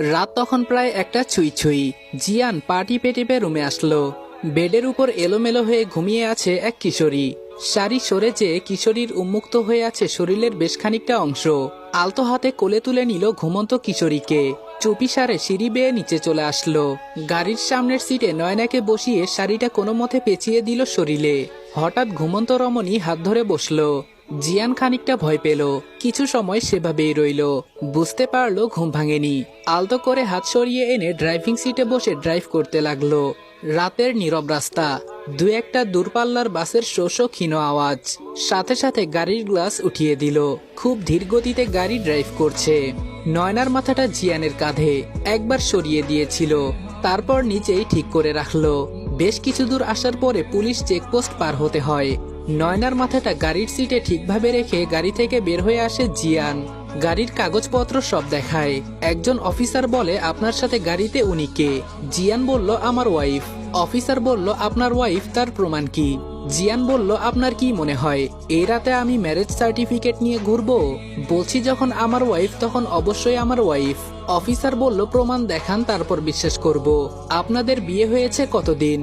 রাত তখন প্রায় একটা ছুঁই ছুঁই। জিয়ান পাটি পেটিপে রুমে আসলো। বেডের উপর এলোমেলো হয়ে ঘুমিয়ে আছে এক কিশোরী। শাড়ি সরে যেয়ে কিশোরীর উন্মুক্ত হয়ে আছে শরীরের বেশ খানিকটা অংশ। আলতো হাতে কোলে তুলে নিল ঘুমন্ত কিশোরীকে। চুপিসারে সিঁড়ি বেয়ে নিচে চলে আসলো। গাড়ির সামনের সিটে নয়নাকে বসিয়ে শাড়িটা কোনো মতে পেঁচিয়ে দিল শরীরে। হঠাৎ ঘুমন্ত রমণী হাত ধরে বসলো। জিয়ান খানিকটা ভয় পেল। কিছু সময় সেভাবেই রইল। বুঝতে পারলো ঘুম ভাঙেনি। আলতো করে হাত সরিয়ে এনে ড্রাইভিং সিটে বসে ড্রাইভ করতে লাগলো। রাতের নীরব রাস্তা, দু একটা দূরপাল্লার বাসের শো শো ক্ষীণ আওয়াজ। সাথে সাথে গাড়ির গ্লাস উঠিয়ে দিল। খুব ধীর গতিতে গাড়ি ড্রাইভ করছে। নয়নার মাথাটা জিয়ানের কাঁধে একবার সরিয়ে দিয়েছিল, তারপর নিচেই ঠিক করে রাখলো। বেশ কিছু দূর আসার পরে পুলিশ চেকপোস্ট পার হতে হয়। নয়নার মাথাটা গাড়ির সিটে ঠিকভাবে রেখে গাড়ি থেকে বের হয়ে আসে জিয়ান। গাড়ির কাগজপত্র সব দেখায়। একজন অফিসার বলে, আপনার সাথে গাড়িতে উনি কে? জিয়ান বলল, আমার ওয়াইফ। অফিসার বলল, আপনার ওয়াইফ, তার প্রমাণ কি? জিয়ান বলল, আপনার কি মনে হয় এই রাতে আমি ম্যারেজ সার্টিফিকেট নিয়ে ঘুরবো? বলছি যখন আমার ওয়াইফ তখন অবশ্যই আমার ওয়াইফ। অফিসার বলল, প্রমাণ দেখান, তারপর বিশ্বাস করব। আপনাদের বিয়ে হয়েছে কতদিন?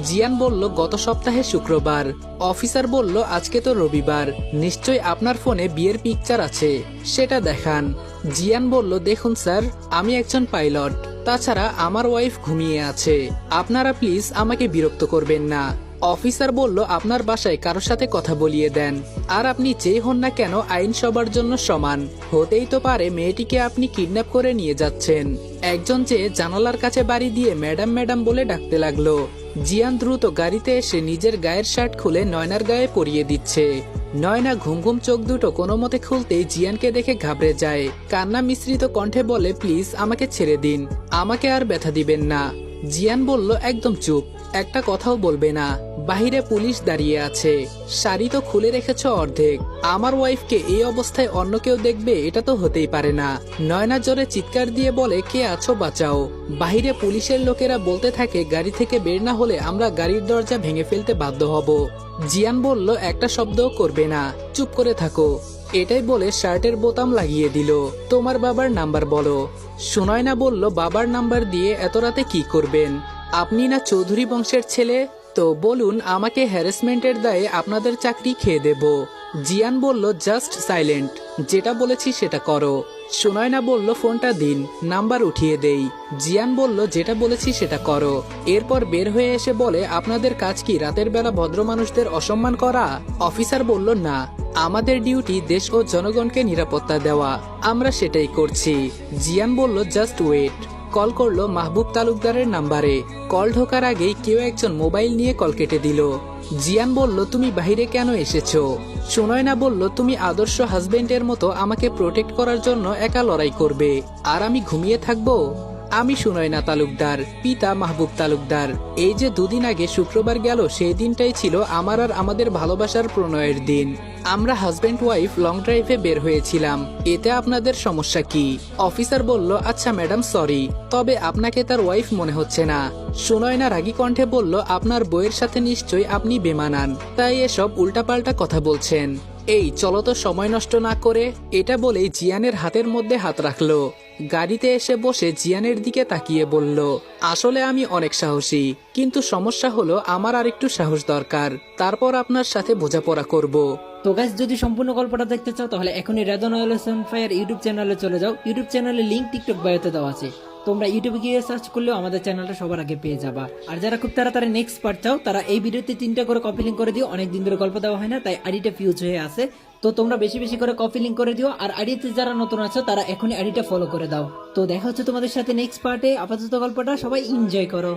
জিয়ান বলল, গত সপ্তাহে শুক্রবার। অফিসার বলল, আজকে তো রবিবার, নিশ্চয় আপনার ফোনে বিয়ের পিকচার আছে, সেটা দেখান। জিয়ান বলল, দেখুন স্যার, আমি একজন পাইলট, তাছাড়া আমার ওয়াইফ ঘুমিয়ে আছে, আপনারা প্লিজ আমাকে বিরক্ত করবেন না। অফিসার বলল, আপনার বাসায় কারোর সাথে কথা বলিয়ে দেন, আর আপনি যেই হন না কেন আইন সবার জন্য সমান। হতেই তো পারে মেয়েটিকে আপনি কিডন্যাপ করে নিয়ে যাচ্ছেন। একজন যে জানালার কাছে বাড়ি দিয়ে ম্যাডাম ম্যাডাম বলে ডাকতে লাগলো। জিয়ান দ্রুত গাড়িতে এসে নিজের গায়ের শার্ট খুলে নয়নার গায়ে পরিয়ে দিচ্ছে। নয়না ঘুম ঘুম চোখ দুটো কোনো মতে খুলতেই জিয়ানকে দেখে ঘাবড়ে যায়। কান্না মিশ্রিত কণ্ঠে বলে, প্লিজ আমাকে ছেড়ে দিন, আমাকে আর ব্যথা দিবেন না। জিয়ান বলল, একদম চুপ, একটা কথাও বলবে না। বাহিরে পুলিশ দাঁড়িয়ে আছে। শাড়ি তো খুলে রেখেছ অর্ধেক। আমার ওয়াইফকে এই অবস্থায় অন্য কেউ দেখবে, এটা তো হতেই পারে না। নয়না জোরে চিৎকার দিয়ে বলে, কে আছো বাঁচাও। বাহিরে পুলিশের লোকেরা বলতে থাকে, গাড়ি থেকে বের না হলে আমরা গাড়ির দরজা ভেঙে ফেলতে বাধ্য হব। জিয়ান বলল, একটা শব্দও করবে না, চুপ করে থাকো। এটাই বলে শার্টের বোতাম লাগিয়ে দিল। তোমার বাবার নাম্বার বলো। সুনয়না বলল, বাবার নাম্বার দিয়ে এত রাতে কি করবেন? আপনি না চৌধুরী বংশের ছেলে, তো বলুন, আমাকে হ্যারাসমেন্টের দায়ে আপনাদের চাকরি খেয়ে দেব। জিয়ান বলল, জাস্ট সাইলেন্ট, যেটা বলেছি সেটা করো। সুনয়না বলল, ফোনটা দিন, নাম্বার উঠিয়ে দেই। জিয়ান বলল, যেটা বলেছি সেটা করো। এরপর বের হয়ে এসে বলে, আপনাদের কাজ কি রাতের বেলা ভদ্র মানুষদের অসম্মান করা? অফিসার বলল, না, আমাদের ডিউটি দেশ ও জনগণকে নিরাপত্তা দেওয়া, আমরা সেটাই করছি। জিয়ান বলল, জাস্ট ওয়েট। কল করলো মাহবুব তালুকদারের নাম্বারে। কল ঢোকার আগেই কেউ একজন মোবাইল নিয়ে কল কেটে দিল। জিয়ান বলল, তুমি বাহিরে কেন এসেছো? সুনয়না বলল, তুমি আদর্শ হাজবেন্ডের মতো আমাকে প্রোটেক্ট করার জন্য একা লড়াই করবে, আর আমি ঘুমিয়ে থাকবো? আমি সুনয়না তালুকদার, পিতা মাহবুব তালুকদার। এই যে দুদিন আগে শুক্রবার গেল, সেই দিনটাই ছিল আমার আর আমাদের ভালোবাসার প্রণয়ের দিন। আমরা হাজবেন্ড ওয়াইফ লং ড্রাইভে বের হয়েছিলাম, এতে আপনাদের সমস্যা কি? অফিসার বলল, আচ্ছা ম্যাডাম, সরি, তবে আপনাকে তার ওয়াইফ মনে হচ্ছে না। সুনয়না রাগী কণ্ঠে বলল, আপনার বইয়ের সাথে নিশ্চয়ই আপনি বেমানান, তাই এসব উল্টাপাল্টা কথা বলছেন। এই চলো তো সময় নষ্ট না করে। এটা বলেই জিয়ানের হাতের মধ্যে হাত রাখলো। গাড়িতে এসে বসে জিয়ানের দিকে তাকিয়ে বলল, আসলে আমি অনেক সাহসী, কিন্তু সমস্যা হলো আমার আরেকটু সাহস দরকার, তারপর আপনার সাথে বোঝাপড়া করব। তো গাইস, যদি সম্পূর্ণ গল্পটা দেখতে চাও তাহলে এখনই রেদন ফায়ার ইউটিউব চ্যানেলে চলে যাও। ইউটিউব চ্যানেলের লিংক টিকটক বায়োতে দেওয়া আছে, তোমরা ইউটিউবে গিয়ে সার্চ করলেও আমাদের চ্যানেলটা সবার আগে পেয়ে যাবা। আর যারা খুব তাড়াতাড়ি নেক্সট পার্ট চাও, তারা এই ভিডিওতে 3টা করে কপি লিঙ্ক করে দিও। অনেকদিন ধরে গল্প দেওয়া হয় না, তাই আইডিটা ফিউজ হয়ে আছে, তো তোমরা বেশি বেশি করে কপি লিঙ্ক করে দিও। আর আইডিতে যারা নতুন আছো তারা এখনই আইডিটা ফলো করে দাও। তো দেখা হচ্ছে তোমাদের সাথে নেক্সট পার্টে। আপাতত গল্পটা সবাই এনজয় করো।